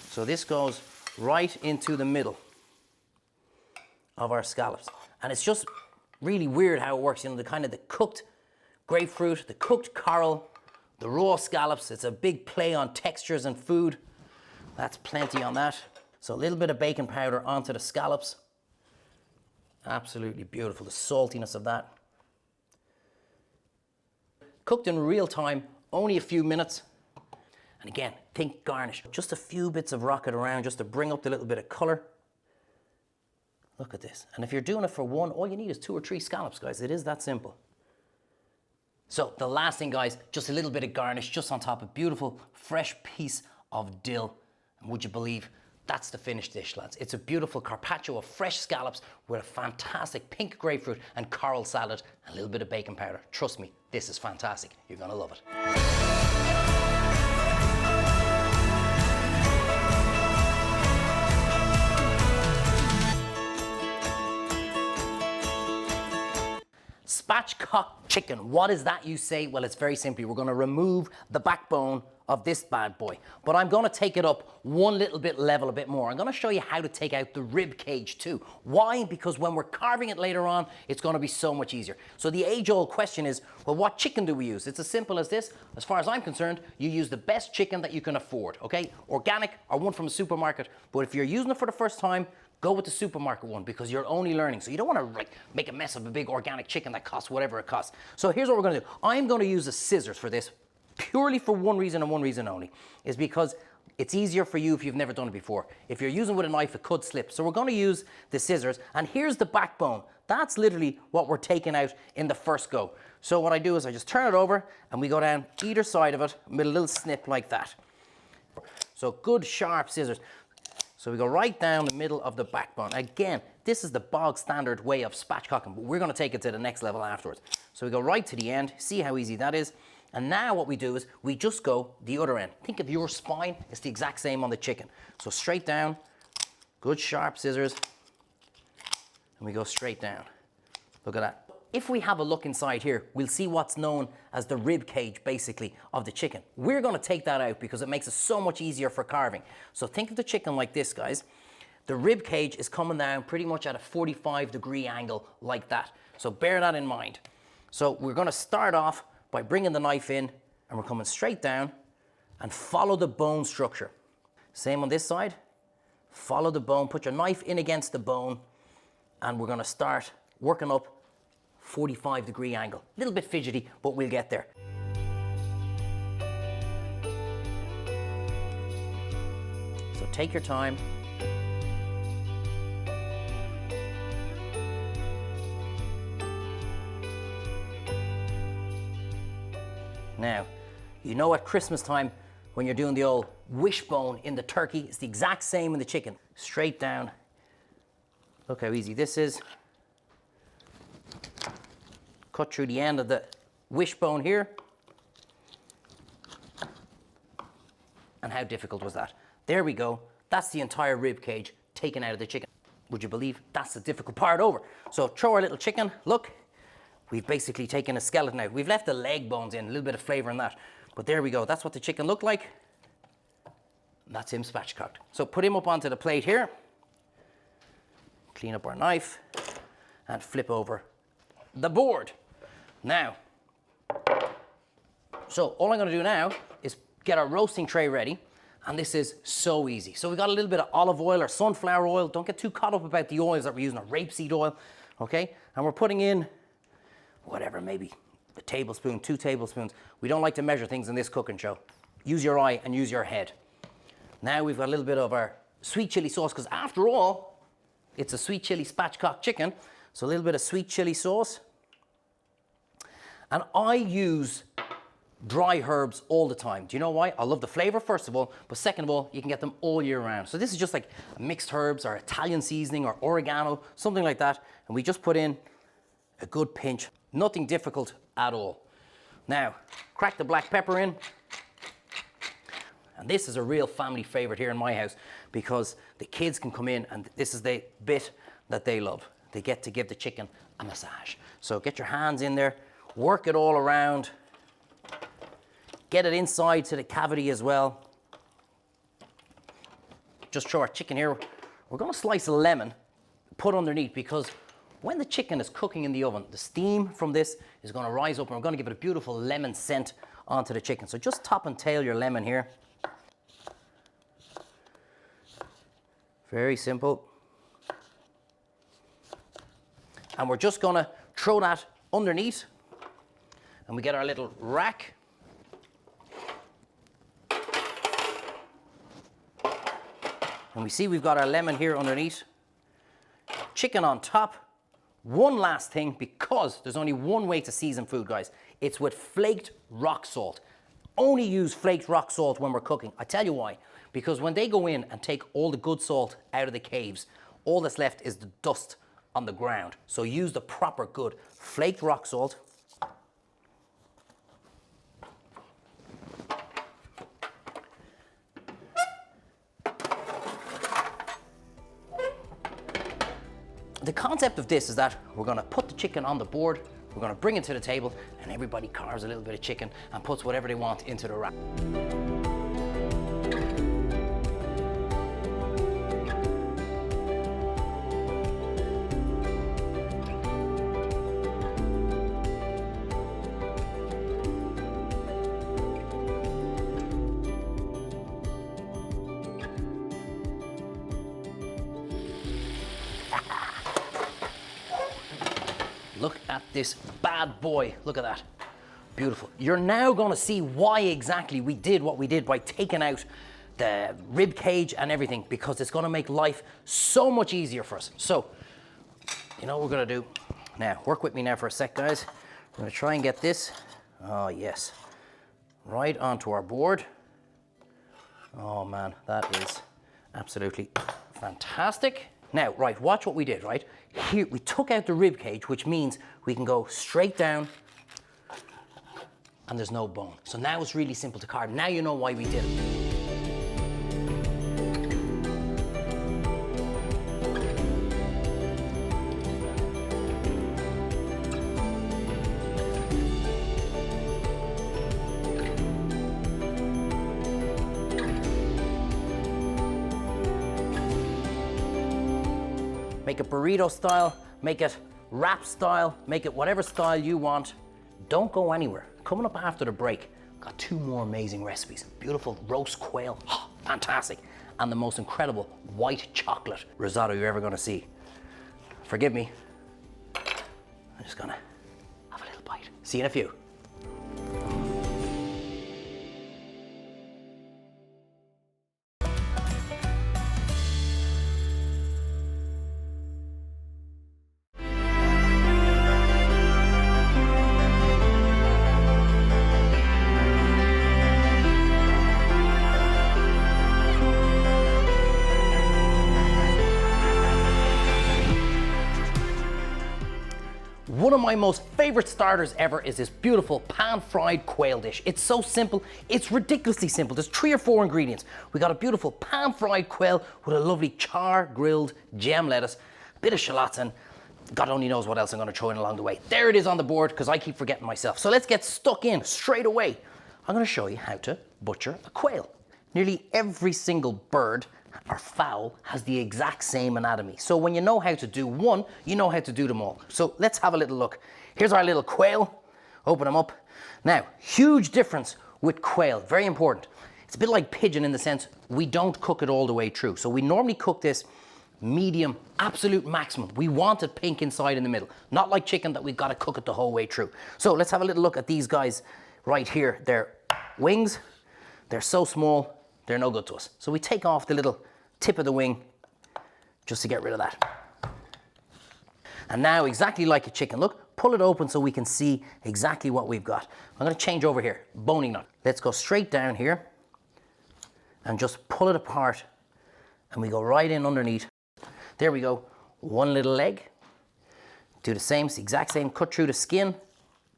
So this goes right into the middle of our scallops. And it's just really weird how it works, you know, the cooked grapefruit, the cooked coral, the raw scallops. It's a big play on textures and food. That's plenty on that. So a little bit of baking powder onto the scallops. Absolutely beautiful, the saltiness of that. Cooked in real time, only a few minutes. And again, think garnish. Just a few bits of rocket around just to bring up the little bit of color. Look at this. And if you're doing it for one, all you need is 2 or 3 scallops, guys. It is that simple. So the last thing, guys, just a little bit of garnish just on top of beautiful, fresh piece of dill. And would you believe that's the finished dish, lads? It's a beautiful carpaccio of fresh scallops with a fantastic pink grapefruit and coral salad and a little bit of baking powder. Trust me, this is fantastic. You're gonna love it. Spatchcock chicken. What is that, you say? Well, it's very simply, we're going to remove the backbone of this bad boy. But I'm going to take it up one little bit level a bit more. I'm going to show you how to take out the rib cage too. Why? Because when we're carving it later on, it's going to be so much easier. So the age-old question is, well, what chicken do we use? It's as simple as this. As far as I'm concerned, you use the best chicken that you can afford, okay? Organic or one from a supermarket. But if you're using it for the first time, go with the supermarket one because you're only learning. So you don't want to make a mess of a big organic chicken that costs whatever it costs. So here's what we're going to do. I'm going to use the scissors for this purely for one reason and one reason only, is because it's easier for you if you've never done it before. If you're using with a knife, it could slip. So we're going to use the scissors, and here's the backbone. That's literally what we're taking out in the first go. So what I do is I just turn it over and we go down either side of it with a little snip like that. So good sharp scissors. So we go right down the middle of the backbone. Again, this is the bog standard way of spatchcocking, but we're going to take it to the next level afterwards. So we go right to the end. See how easy that is? And now what we do is we just go the other end. Think of your spine. It's the exact same on the chicken. So straight down, good sharp scissors, and we go straight down. Look at that. If we have a look inside here, we'll see what's known as the rib cage, basically, of the chicken. We're going to take that out because it makes it so much easier for carving. So think of the chicken like this, guys. The rib cage is coming down pretty much at a 45-degree angle like that. So bear that in mind. So we're going to start off by bringing the knife in, and we're coming straight down and follow the bone structure. Same on this side. Follow the bone, put your knife in against the bone, and we're going to start working up 45-degree angle. A little bit fidgety, but we'll get there. So take your time. Now, you know at Christmas time, when you're doing the old wishbone in the turkey, it's the exact same in the chicken. Straight down. Look how easy this is. Cut through the end of the wishbone here. And how difficult was that? There we go. That's the entire rib cage taken out of the chicken. Would you believe that's the difficult part over? So throw our little chicken. Look, we've basically taken a skeleton out. We've left the leg bones in, a little bit of flavor in that. But there we go. That's what the chicken looked like. And that's him spatchcocked. So put him up onto the plate here. Clean up our knife and flip over the board. Now, so all I'm going to do now is get our roasting tray ready, And this is so easy. So we got a little bit of olive oil or sunflower oil. Don't get too caught up about the oils that we're using, or rapeseed oil, okay? And we're putting in whatever, maybe a tablespoon, 2 tablespoons. We don't like to measure things in this cooking show. Use your eye and use your head. Now we've got a little bit of our sweet chili sauce, because after all, it's a sweet chili spatchcock chicken. So a little bit of sweet chili sauce. And I use dry herbs all the time. Do you know why? I love the flavor, first of all, but second of all, you can get them all year round. So this is just like mixed herbs or Italian seasoning or oregano, something like that. And we just put in a good pinch. Nothing difficult at all. Now, crack the black pepper in. And this is a real family favorite here in my house, because the kids can come in and this is the bit that they love. They get to give the chicken a massage. So get your hands in there, work it all around, get it inside to the cavity as well. Just show our chicken here. We're gonna slice a lemon, put underneath, because when the chicken is cooking in the oven, the steam from this is gonna rise up and we're gonna give it a beautiful lemon scent onto the chicken. So just top and tail your lemon here. Very simple. And we're just gonna throw that underneath, and we get our little rack. And we see we've got our lemon here underneath. Chicken on top. One last thing, because there's only one way to season food, guys. It's with flaked rock salt. Only use flaked rock salt when we're cooking. I tell you why. Because when they go in and take all the good salt out of the caves, all that's left is the dust on the ground. So use the proper good flaked rock salt. The concept of this is that we're gonna put the chicken on the board, we're gonna bring it to the table, and everybody carves a little bit of chicken and puts whatever they want into the wrap. Look at this bad boy. Look at that. Beautiful. You're now going to see why exactly we did what we did by taking out the rib cage and everything, because it's going to make life so much easier for us. So, you know what we're going to do? Now, work with me now for a sec, guys. We're going to try and get this. Oh, yes. Right onto our board. Oh, man, that is absolutely fantastic. Now, right, watch what we did, right? Here, we took out the rib cage, which means we can go straight down and there's no bone. So now it's really simple to carve. Now you know why we did it. Make it burrito style, make it wrap style, make it whatever style you want. Don't go anywhere. Coming up after the break, got 2 more amazing recipes. Beautiful roast quail, oh, fantastic. And the most incredible white chocolate risotto you're ever gonna see. Forgive me, I'm just gonna have a little bite. See you in a few. One of my most favorite starters ever is this beautiful pan-fried quail dish. It's so simple, it's ridiculously simple. There's 3 or 4 ingredients. We got a beautiful pan-fried quail with a lovely char-grilled gem lettuce, a bit of shallots, and God only knows what else I'm gonna throw in along the way. There it is on the board, because I keep forgetting myself. So let's get stuck in straight away. I'm gonna show you how to butcher a quail. Nearly every single bird or fowl has the exact same anatomy. So when you know how to do one, you know how to do them all. So let's have a little look. Here's our little quail. Open them up. Now, huge difference with quail, very important. It's a bit like pigeon in the sense we don't cook it all the way through. So we normally cook this medium, absolute maximum. We want it pink inside in the middle. Not like chicken that we've got to cook it the whole way through. So let's have a little look at these guys right here. Their wings, they're so small, they're no good to us. So we take off the little tip of the wing just to get rid of that. And now, exactly like a chicken, look, pull it open so we can see exactly what we've got. I'm going to change over here, boning nut. Let's go straight down here and just pull it apart, and we go right in underneath. There we go, one little leg. Do the same, exact same, cut through the skin,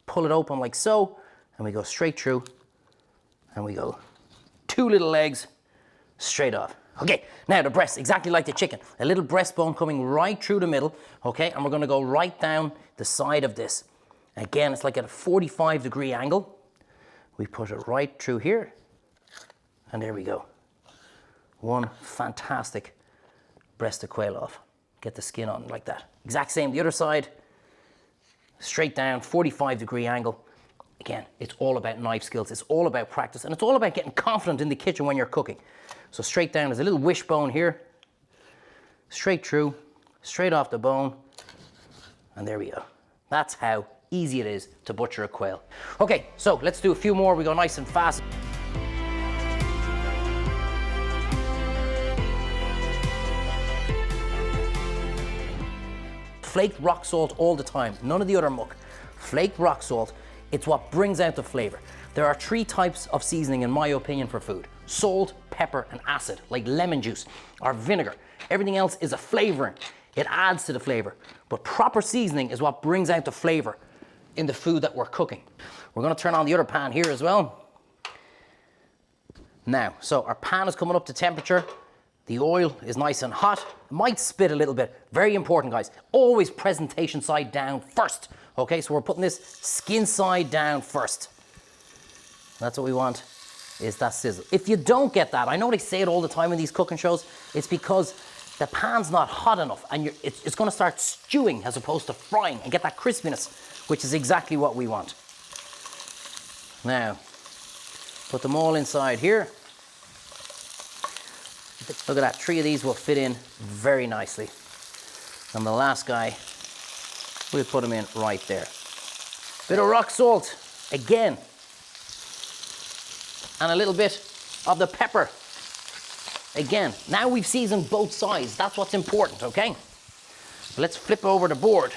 pull it open like so, and we go straight through, and we go two little legs straight off. Okay, now the breast, exactly like the chicken. A little breastbone coming right through the middle, okay? And we're gonna go right down the side of this. Again, it's like at a 45-degree angle. We put it right through here, and there we go. One fantastic breast of quail off. Get the skin on like that. Exact same, the other side, straight down, 45-degree angle. Again, it's all about knife skills, it's all about practice, and it's all about getting confident in the kitchen when you're cooking. So straight down, there's a little wishbone here, straight through, straight off the bone, and there we go. That's how easy it is to butcher a quail. Okay, so let's do a few more. We go nice and fast. Flaked rock salt all the time, none of the other muck. Flaked rock salt, it's what brings out the flavor. There are 3 types of seasoning, in my opinion, for food. Salt, pepper, and acid, like lemon juice or vinegar. Everything else is a flavoring. It adds to the flavor. But proper seasoning is what brings out the flavor in the food that we're cooking. We're gonna turn on the other pan here as well. Now, so our pan is coming up to temperature. The oil is nice and hot. It might spit a little bit. Very important, guys. Always presentation side down first. Okay, so we're putting this skin side down first. That's what we want, is that sizzle. If you don't get that, I know they say it all the time in these cooking shows, it's because the pan's not hot enough, and it's gonna start stewing as opposed to frying and get that crispiness, which is exactly what we want. Now, put them all inside here. Look at that, 3 of these will fit in very nicely. And the last guy, we'll put him in right there. Bit of rock salt, again. And a little bit of the pepper. Again, now we've seasoned both sides. That's what's important, okay? Let's flip over the board.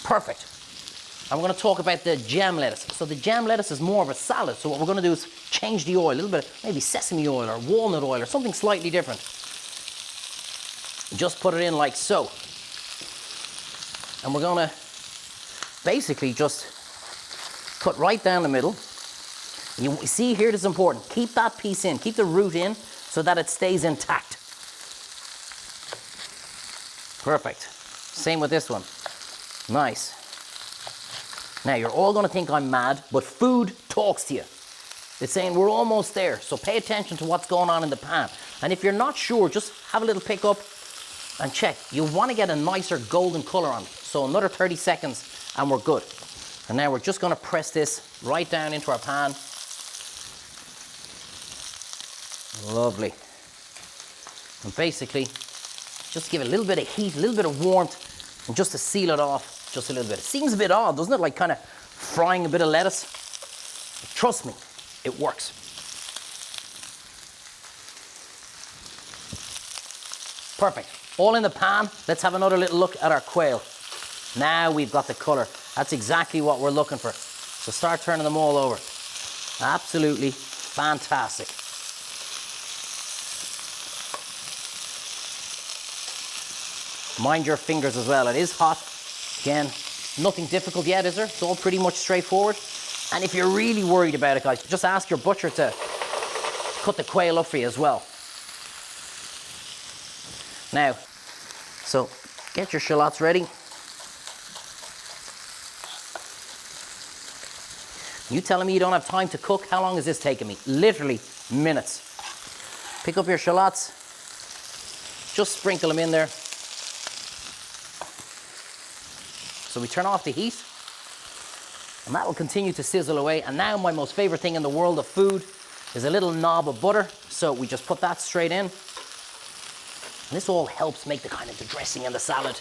Perfect. And we're gonna talk about the jam lettuce. So the jam lettuce is more of a salad. So what we're gonna do is change the oil, a little bit of maybe sesame oil or walnut oil or something slightly different. Just put it in like so. And we're gonna basically just cut right down the middle. You see here, this is important. Keep that piece in, keep the root in so that it stays intact. Perfect. Same with this one. Nice. Now you're all gonna think I'm mad, but food talks to you. It's saying we're almost there, so pay attention to what's going on in the pan. And if you're not sure, just have a little pick up and check. You wanna get a nicer golden color on it. So another 30 seconds and we're good. And now we're just gonna press this right down into our pan. Lovely. And basically, just give it a little bit of heat, a little bit of warmth, and just to seal it off, just a little bit. It seems a bit odd, doesn't it? Like kind of frying a bit of lettuce. But trust me, it works. Perfect. All in the pan. Let's have another little look at our quail. Now we've got the color. That's exactly what we're looking for. So start turning them all over. Absolutely fantastic. Mind your fingers as well. It is hot. Again, nothing difficult yet, is there? It's all pretty much straightforward. And if you're really worried about it, guys, just ask your butcher to cut the quail up for you as well. Now, so get your shallots ready. You telling me you don't have time to cook? How long is this taking me? Literally minutes. Pick up your shallots. Just sprinkle them in there. So we turn off the heat, and that will continue to sizzle away. And now my most favorite thing in the world of food, is a little knob of butter, so we just put that straight in. And this all helps make the kind of the dressing and the salad